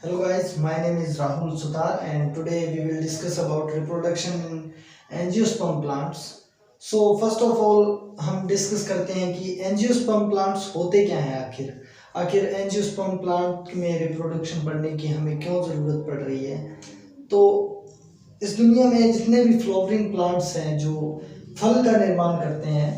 Hello guys, my name is Rahul Sutar and today we will discuss about reproduction in angiosperm plants. So first of all हम discuss करते हैं कि angiosperm plants होते क्या हैं आखिर एंजियोस्पर्म प्लांट में रिप्रोडक्शन बढ़ने की हमें क्यों ज़रूरत पड़ रही है। तो इस दुनिया में जितने भी फ्लावरिंग प्लांट्स हैं जो फल का निर्माण करते हैं,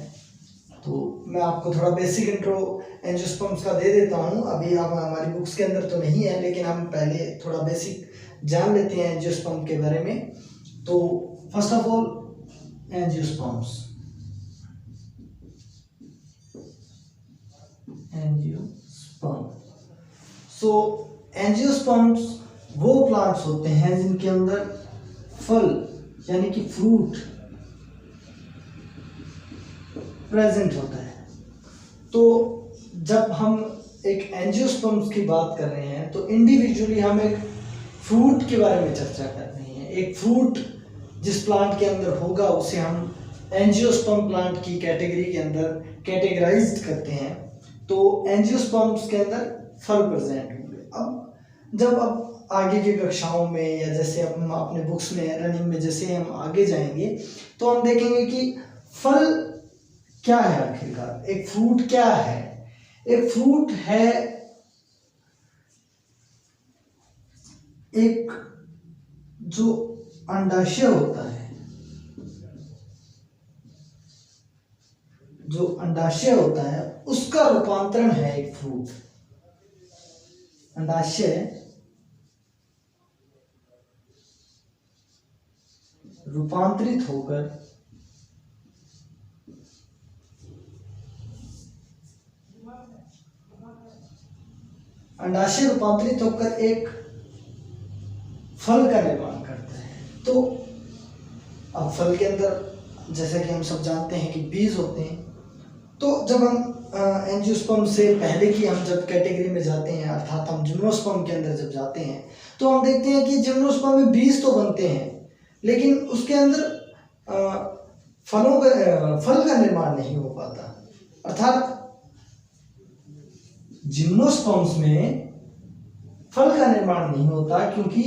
तो मैं आपको थोड़ा बेसिक इंट्रो एंजियोस्पर्म्स का दे देता हूँ। अभी आप हमारी बुक्स के अंदर तो नहीं है, लेकिन हम पहले थोड़ा बेसिक जान लेते हैं एंजियोस्पर्म के बारे में। तो first of all angiosperms so angiosperms वो प्लांट्स होते हैं जिनके अंदर फल यानी कि फ्रूट प्रेजेंट होता है। तो जब हम एक एंजियोस्पर्म्स की बात कर रहे हैं तो इंडिविजुअली हम एक फ्रूट के बारे में चर्चा कर रहे हैं। एक फ्रूट जिस प्लांट के अंदर होगा उसे हम एंजियोस्पर्म प्लांट की कैटेगरी के अंदर कैटेगराइज्ड करते हैं। तो एंजियोस्पर्म्स के अंदर फल प्रेजेंट होंगे। अब आगे की कक्षाओं में या जैसे हम अपने बुक्स में रनिंग में जैसे हम आगे जाएंगे तो हम देखेंगे कि फल क्या है। आखिरकार एक फ्रूट क्या है? एक फ्रूट है एक जो अंडाशय होता है, जो अंडाशय होता है उसका रूपांतरण है एक फ्रूट। अंडाशय रूपांतरित होकर एक फल का निर्माण करता है। तो अब फल के अंदर जैसा कि हम सब जानते हैं कि बीज होते हैं। तो जब हम एंजियोस्पर्म से पहले की हम जब कैटेगरी में जाते हैं, अर्थात हम जिम्नोस्पर्म के अंदर जब जाते हैं तो हम देखते हैं कि जिम्नोस्पर्म में बीज तो बनते हैं, लेकिन उसके अंदर फल का निर्माण नहीं हो पाता। अर्थात जिम्नोस्पर्म्स में फल का निर्माण नहीं होता क्योंकि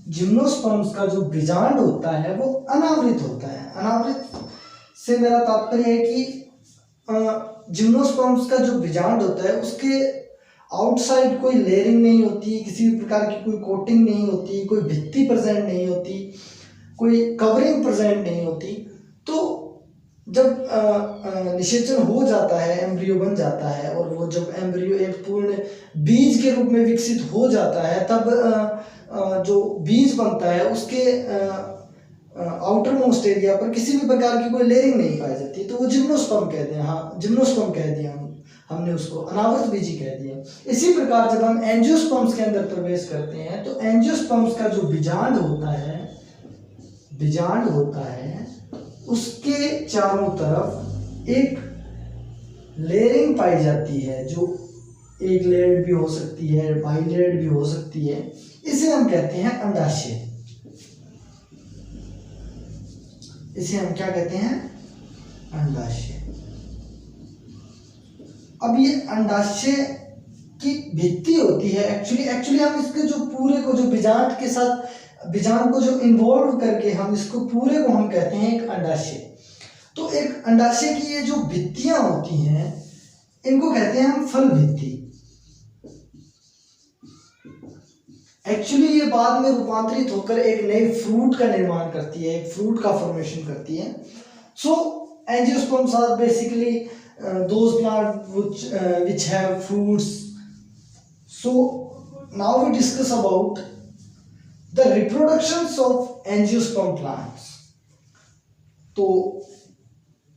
जिम्नोस्पर्म्स का जो बीजांड होता है वो अनावृत होता है। अनावृत से मेरा तात्पर्य है कि जिम्नोस्पर्म्स का जो बीजांड होता है उसके आउटसाइड कोई लेयरिंग नहीं होती, किसी भी प्रकार की कोई कोटिंग नहीं होती, कोई भित्ति प्रेजेंट नहीं होती, कोई कवरिंग प्रेजेंट नहीं होती। तो जब निषेचन हो जाता है, एम्ब्रियो बन जाता है और वो जब एम्ब्रियो एक पूर्ण बीज के रूप में विकसित हो जाता है तब जो बीज बनता है उसके आउटर मोस्ट एरिया पर किसी भी प्रकार की कोई लेयरिंग नहीं पाई जाती। तो वो जिम्नोस्पर्म कहते हैं। हाँ, जिम्नोस्पर्म कह दिया हमने उसको, अनावृत बीजी कह दिया। इसी प्रकार जब हम एंजियोस्पर्म्स के अंदर प्रवेश करते हैं तो एंजियोस्पर्म्स का जो बीजांड होता है उसके चारों तरफ एक लेयरिंग पाई जाती है, जो एक लेयर्ड भी हो सकती है, बाई लेयर्ड भी हो सकती है। इसे हम कहते हैं अंडाशय। इसे हम क्या कहते हैं? अंडाशय। अब ये अंडाशय की भित्ति होती है एक्चुअली हम इसके जो पूरे को जो बीजांड के साथ बीजांड को जो इन्वॉल्व करके हम इसको पूरे को हम कहते हैं एक अंडाशय। तो एक अंडाशय की ये जो भित्तियां होती हैं इनको कहते हैं हम फल भित्ति। एक्चुअली ये बाद में रूपांतरित होकर एक नए फ्रूट का निर्माण करती है, एक फ्रूट का फॉर्मेशन करती है। So angiosperms are basically those plants which have fruits. So now we discuss about the reproductions of angiosperm plants. तो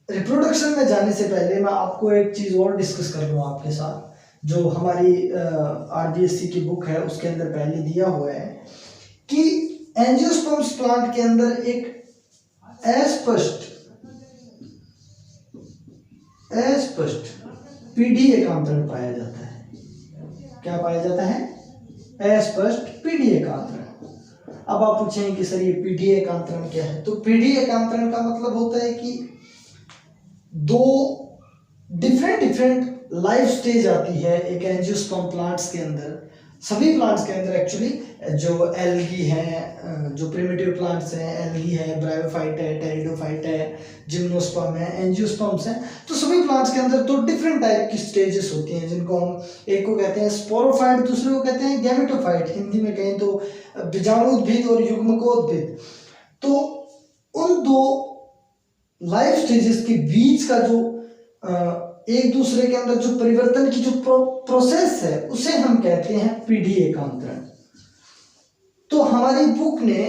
रिप्रोडक्शन में जाने से पहले मैं आपको एक चीज़ और डिस्कस कर लूँ आपके साथ, जो हमारी RBSc की बुक है उसके अंदर पहले दिया हुआ है कि एंजियोस्पर्म्स प्लांट के अंदर एक अस्पष्ट पीढ़ी एकांतरण पाया जाता है। क्या पाया जाता है? अस्पष्ट पीढ़ी एकांतरण। अब आप पूछेंगे कि सर ये पीढ़ी एकांतरण क्या है? तो पीढ़ी एकांतरण का मतलब होता है कि दो डिफरेंट लाइफ स्टेज आती है एक एंजियोस्पर्म प्लांट्स के अंदर। सभी प्लांट्स के अंदर एक्चुअली जो एल्गी है, जो प्रिमिटिव प्लांट्स हैं, एल्गी है, ब्रायोफाइट है, टेरिडोफाइट है, जिम्नोस्पर्म है, एंजियोस्पर्म्स हैं, तो सभी प्लांट्स के अंदर तो डिफरेंट टाइप की स्टेजेस होती हैं, जिनको हम एक को कहते हैं स्पोरोफाइट, दूसरे को कहते हैं गैमेटोफाइट, हिंदी में कहें तो बीजाणुउद्भिद और युग्मकोद्भिद। तो उन दो लाइफ स्टेजेस के बीच का जो एक दूसरे के अंदर जो परिवर्तन की जो प्रोसेस है उसे हम कहते हैं पीढ़ी एकांतरण। तो हमारी बुक ने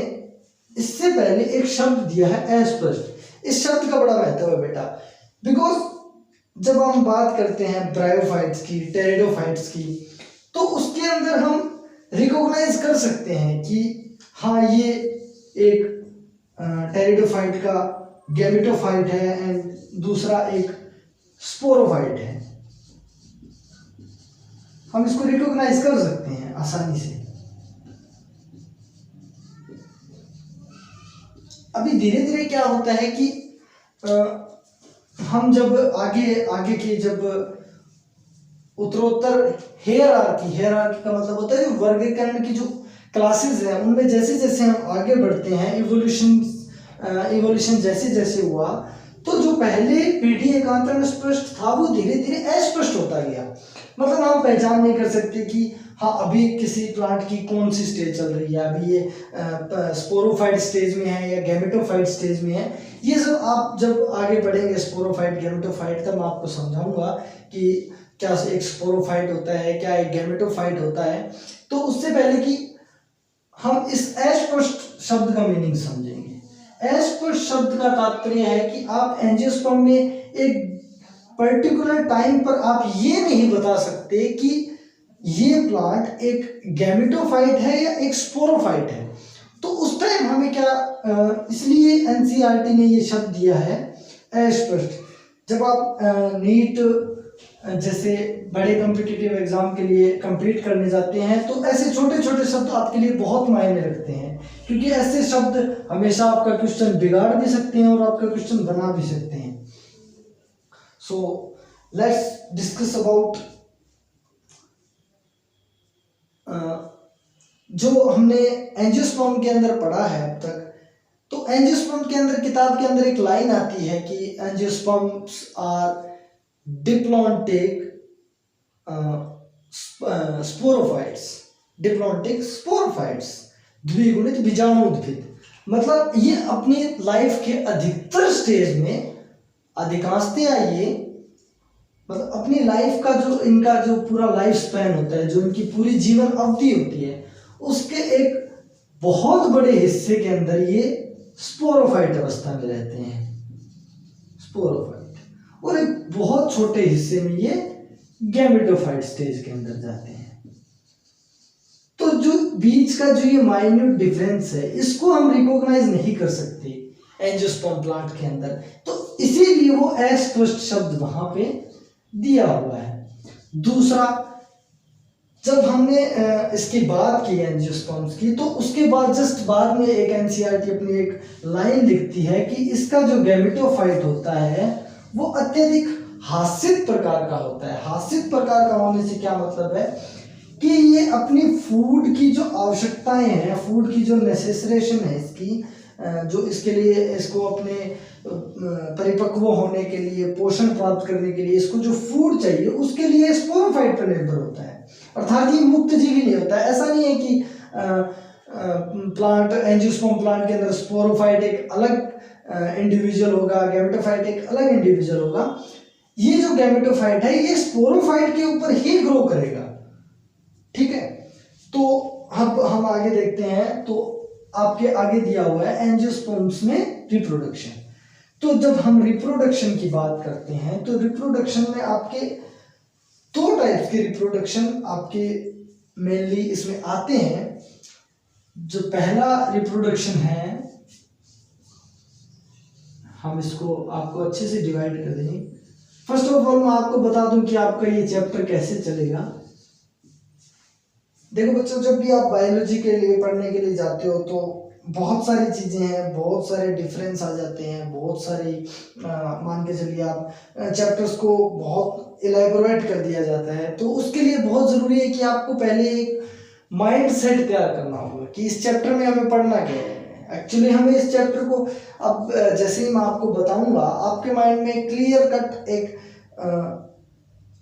इससे पहले एक शब्द दिया है अस्पष्ट। इस शब्द का बड़ा महत्व है बेटा, बिकॉज जब हम बात करते हैं ब्रायोफाइट्स की, टेरिडोफाइट्स की, तो उसके अंदर हम रिकॉग्नाइज कर सकते हैं कि हाँ ये एक टेरिडोफाइट का गैमेटोफाइट है एंड दूसरा एक स्पोरोफाइट है। हम इसको रिकॉग्नाइज कर सकते हैं आसानी से। अभी धीरे धीरे क्या होता है कि हम जब आगे की जब उत्तरोत्तर हेयरआर्की का मतलब होता है जो वर्गीकरण की जो क्लासेस हैं, उनमें जैसे जैसे हम आगे बढ़ते हैं, इवोल्यूशन जैसे जैसे हुआ, तो जो पहले पीढ़ी एकांतरण स्पष्ट था वो धीरे धीरे अस्पष्ट होता गया। मतलब हम पहचान नहीं कर सकते कि हाँ अभी किसी प्लांट की कौन सी स्टेज चल रही है, अभी ये स्पोरोफाइट स्टेज में है या गैमेटोफाइट स्टेज में है। ये सब आप जब आगे बढ़ेंगे स्पोरोफाइट गैमेटोफाइट, तब मैं आपको समझाऊंगा कि क्या एक स्पोरोफाइट होता है, क्या एक गैमेटोफाइट होता है। तो उससे पहले कि हम इस अस्पष्ट शब्द का मीनिंग समझेंगे। अस्पष्ट शब्द का तात्पर्य है कि आप एंजियोस्पर्म में एक पर्टिकुलर टाइम पर आप ये नहीं बता सकते कि ये प्लांट एक गैमेटोफाइट है या एक स्पोरोफाइट है। तो उस टाइम हमें क्या, इसलिए एनसीईआरटी ने ये शब्द दिया है अस्पष्ट। जब आप नीट जैसे बड़े कॉम्पिटिटिव एग्जाम के लिए कंप्लीट करने जाते हैं तो ऐसे छोटे छोटे शब्द आपके लिए बहुत मायने रखते हैं, क्योंकि ऐसे शब्द हमेशा आपका क्वेश्चन बिगाड़ भी सकते हैं और आपका क्वेश्चन बना भी सकते हैं। सो लेट्स डिस्कस अबाउट जो हमने एंजियोस्पर्म के अंदर पढ़ा है अब तक। तो एंजियोस्पर्म के अंदर, किताब के अंदर एक लाइन आती है कि एंजियोस्पर्म्स आर डिप्लॉन्टिक स्पोरोफाइट्स, द्विगुणित बीजाणुउद्भिद। मतलब ये अपनी लाइफ के अधिकतर स्टेज में, अधिकांशतया ये मतलब अपनी लाइफ का जो इनका जो पूरा लाइफ स्पैन होता है, जो इनकी पूरी जीवन अवधि होती है, उसके एक बहुत बड़े हिस्से के अंदर ये स्पोरोफाइट अवस्था में रहते हैं, स्पोरोफाइट, और एक बहुत छोटे हिस्से में ये गैमेटोफाइट स्टेज के अंदर जाते हैं। तो जो बीच का जो ये माइन्यूट डिफरेंस है, इसको हम रिकॉग्नाइज नहीं कर सकते एंजियोस्पर्म प्लांट के अंदर, तो इसीलिए वो अस्पष्ट शब्द वहां पे दिया हुआ है। दूसरा, जब हमने इसकी बात की एंजियोस्पर्म्स की, तो उसके बाद जस्ट बाद में एक एनसीईआरटी अपनी एक लाइन लिखती है कि इसका जो गैमेटोफाइट होता है वो अत्यधिक हास्यित प्रकार का होता है। हास्यित प्रकार का होने से क्या मतलब है कि ये अपनी फूड की जो आवश्यकताएं हैं, फूड की जो नेसेसरेशन है इसकी, जो इसके लिए इसको अपने परिपक्व होने के लिए, पोषण प्राप्त करने के लिए इसको जो फूड चाहिए, उसके लिए स्पोरोफाइट पर निर्भर होता है। अर्थात ये मुक्त जीवी नहीं होता है। ऐसा नहीं है कि प्लांट, एंजियोस्पर्म प्लांट के अंदर स्पोरोफाइट एक अलग इंडिविजुअल होगा, गैमेटोफाइट एक अलग इंडिविजुअल होगा। ये जो गैमेटोफाइट है ये स्पोरोफाइट के ऊपर ही ग्रो करेगा, ठीक है। तो अब हम आगे देखते हैं, तो आपके आगे दिया हुआ है एंजियोस्पर्म्स में रिप्रोडक्शन। तो जब हम रिप्रोडक्शन की बात करते हैं तो रिप्रोडक्शन में आपके दो टाइप्स के रिप्रोडक्शन आपके मेनली इसमें आते हैं। जो पहला रिप्रोडक्शन है, हम इसको आपको अच्छे से डिवाइड कर देंगे। फर्स्ट ऑफ ऑल मैं आपको बता दूं कि आपका ये चैप्टर कैसे चलेगा। देखो बच्चों, जब भी आप बायोलॉजी के लिए पढ़ने के लिए जाते हो तो बहुत सारी चीज़ें हैं, बहुत सारे डिफरेंस आ जाते हैं, बहुत सारी मान के चलिए आप चैप्टर्स को बहुत इलेबोरेट कर दिया जाता है। तो उसके लिए बहुत ज़रूरी है कि आपको पहले एक माइंड सेट तैयार करना होगा कि इस चैप्टर में हमें पढ़ना क्या है। एक्चुअली हमें इस चैप्टर को अब जैसे ही मैं आपको बताऊंगा आपके माइंड में क्लियर कट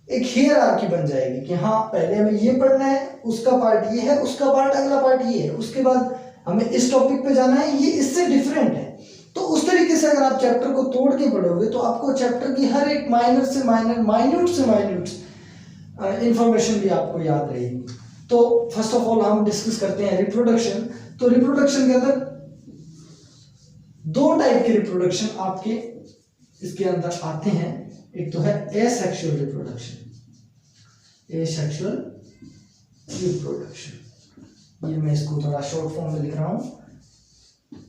एक हियरार्की बन जाएगी कि हाँ पहले हमें ये पढ़ना है, उसका पार्ट ये है, उसका पार्ट अगला पार्ट ये है, उसके बाद हमें इस टॉपिक पे जाना है, ये इससे डिफरेंट है। तो उस तरीके से अगर आप चैप्टर को तोड़ के पढ़ोगे तो आपको चैप्टर की हर एक माइनर से माइनर, माइन्यूट से माइन्यूट इंफॉर्मेशन भी आपको याद रहेगी। तो फर्स्ट ऑफ ऑल हम डिस्कस करते हैं रिप्रोडक्शन। तो रिप्रोडक्शन के अंदर दो टाइप के रिप्रोडक्शन आपके इसके अंदर आते हैं। एक तो है एसेक्सुअल रिप्रोडक्शन, एसेक्सुअल रिप्रोडक्शन, ये मैं इसको थोड़ा शॉर्ट फॉर्म में लिख रहा हूं।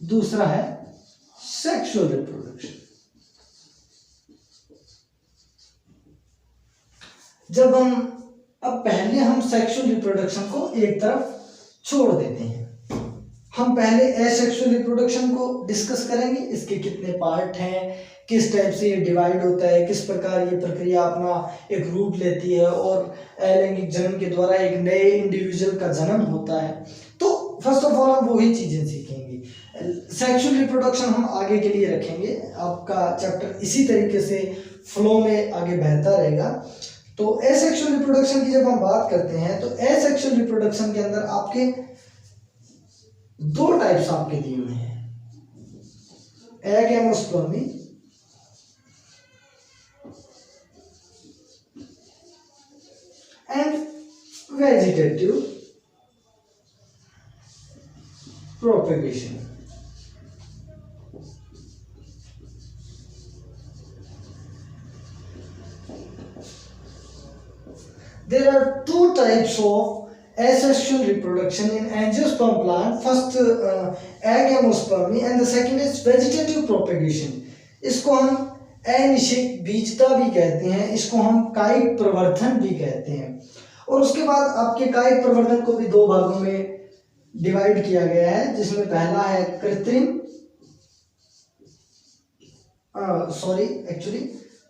दूसरा है सेक्सुअल रिप्रोडक्शन। जब अब पहले हम सेक्सुअल रिप्रोडक्शन को एक तरफ छोड़ देते हैं, हम पहले एसेक्सुअल रिप्रोडक्शन को डिस्कस करेंगे। इसके कितने पार्ट हैं, किस टाइप से ये डिवाइड होता है, किस प्रकार ये प्रक्रिया अपना एक रूप लेती है और अलैंगिक जन्म के द्वारा एक नए इंडिविजुअल का जन्म होता है। तो फर्स्ट ऑफ ऑल हम वही चीजें सीखेंगे। सेक्सुअल रिप्रोडक्शन हम आगे के लिए रखेंगे, आपका चैप्टर इसी तरीके से फ्लो में आगे बहता रहेगा। तो एसेक्सुअल रिप्रोडक्शन की जब हम बात करते हैं तो एसेक्सुअल रिप्रोडक्शन के अंदर आपके दो टाइप्स आपके दिए हुए हैं, एगेमोस्पर्मी and vegetative propagation. There are two types of asexual reproduction in angiosperm plant. First agamospermy and the second is vegetative propagation. इसको हम अनिषेक बीजता भी कहते हैं, इसको हम कायिक प्रवर्धन भी कहते हैं। और उसके बाद आपके कायिक प्रवर्धन को भी दो भागों में डिवाइड किया गया है, जिसमें पहला है कृत्रिम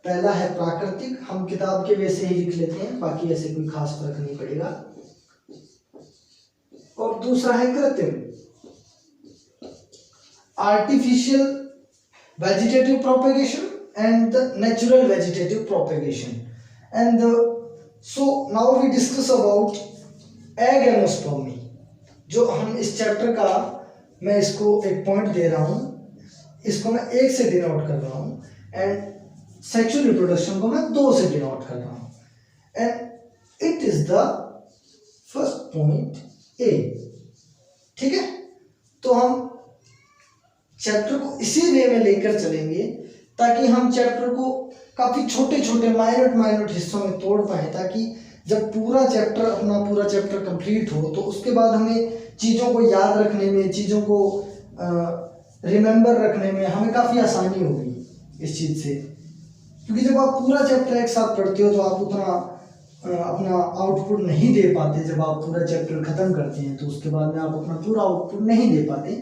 पहला है प्राकृतिक, हम किताब के वैसे ही लिख लेते हैं, बाकी ऐसे कोई खास फर्क नहीं पड़ेगा। और दूसरा है कृत्रिम, artificial vegetative propagation and the natural vegetative propagation. And so now we discuss about agamospermy. जो हम इस चैप्टर का, मैं इसको एक पॉइंट दे रहा हूं, इसको मैं एक से डिनोट कर रहा हूं, एंड सेक्सुअल रिप्रोडक्शन को मैं दो से डिनोट कर रहा हूं। And it is the first point A. ठीक है, तो हम चैप्टर को इसी वे में लेकर चलेंगे ताकि हम चैप्टर को काफी छोटे छोटे माइन्यूट हिस्सों में तोड़ पाए, ताकि जब पूरा चैप्टर कंप्लीट हो तो उसके बाद हमें चीज़ों को याद रखने में, चीज़ों को रिमेंबर रखने में हमें काफ़ी आसानी होगी इस चीज़ से। क्योंकि जब आप पूरा चैप्टर एक साथ पढ़ते हो तो आप उतना अपना आउटपुट नहीं दे पाते। जब आप पूरा चैप्टर ख़त्म करते हैं तो उसके बाद में आप अपना पूरा आउटपुट नहीं दे पाते।